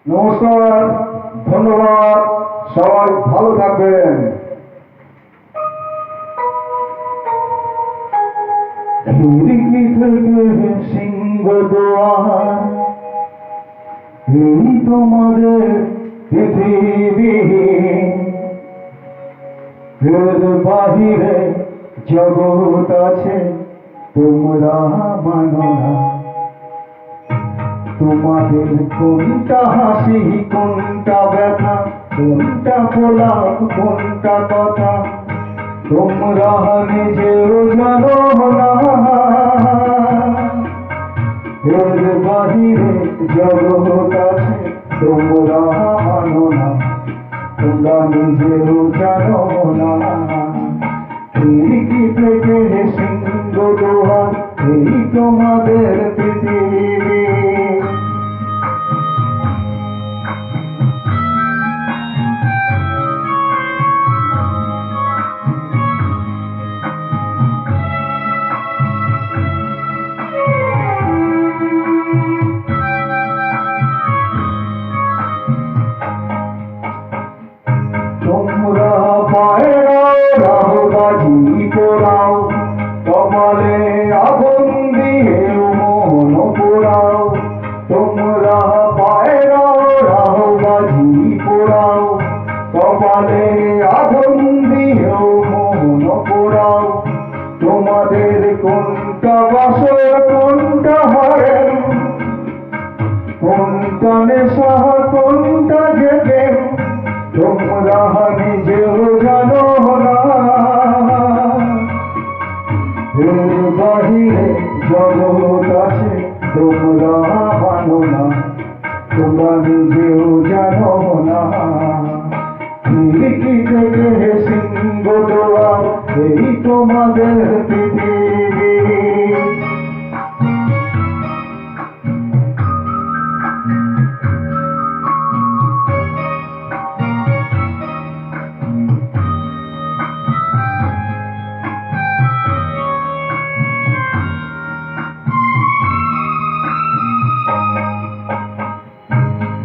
নমস্কার, ধন্যবাদ, সবাই ভালো থাকবেন। খিড়কি থেকে সিংহদ্বার, এই তোমাদের পৃথিবী, এর বাহিরে জগৎ আছে, তোমরা মানো না। তোমাদের কোনটা হাসি, কোনটা ব্যথা, কোনটা গোলাপ, কোনটা কথা, তোমরা নিজেও জানো না। এর বাহিরে জগৎ আছে, তোমরা মানো না, তোমরা নিজেও জানো না। খিড়কি থেকে সিংহদ্বার, এই তোমাদের পৃথিবী। তোমরা পায়রাও রাও বাজি পোড়াও, কপালে আগুন দিয়ে মন পোড়াও। তোমরা পায়রাও রাও বাজি পোড়াও, কপালে আগুন দিয়ে মন পোড়াও। তোমাদের কোনটা বাসর, কোনটা হারেম, কোনটা নেশা, কোনটা জেগে, তোমরা নিজেও জানো না। এর বাহিরে জগৎ আছে, তোমরা মানো না, তোমরা নিজেও জানো না। খিড়কি থেকে সিংহদ্বার, এই তোমাদের পৃথিবী।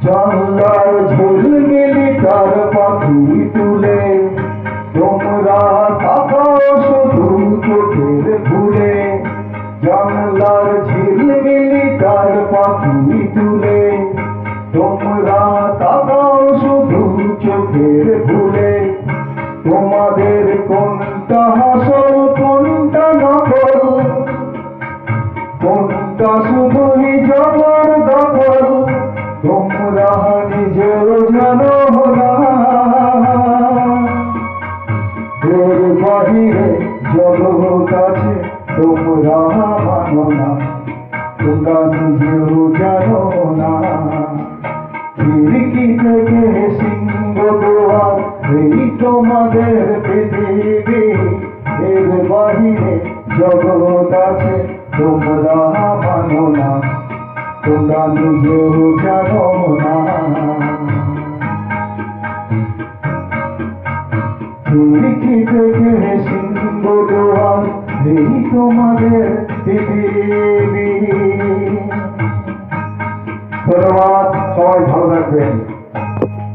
জানলার ঝিলমিলি তার পাখি তুলে, তোমরা তাকাও শুধু চোখের ভুলে। জানলার ঝিলমিলি তার পাখি তুলে, তোমরা তাকাও শুধু চোখের ভুলে। তোমাদের কোনটা হাসল, কোনটা নকল, কোনটা শুধুই জবরদখল, তোমরা নিজেও জানো না। এর বাহিরে জগৎ আছে, তোমরা মানো না, তোমরা নিজেও জানো না। খিড়কি থেকে সিংহদ্বার, এই তোমাদের পৃথিবী। এর বাহিরে জগৎ আছে, তোমরা মানো না, তোমরা নিজেও জানো না। খিড়কি থেকে সিংহদ্বার, এই তোমাদের পৃথিবী। ধন্যবাদ, সবাই ভালো থাকবেন।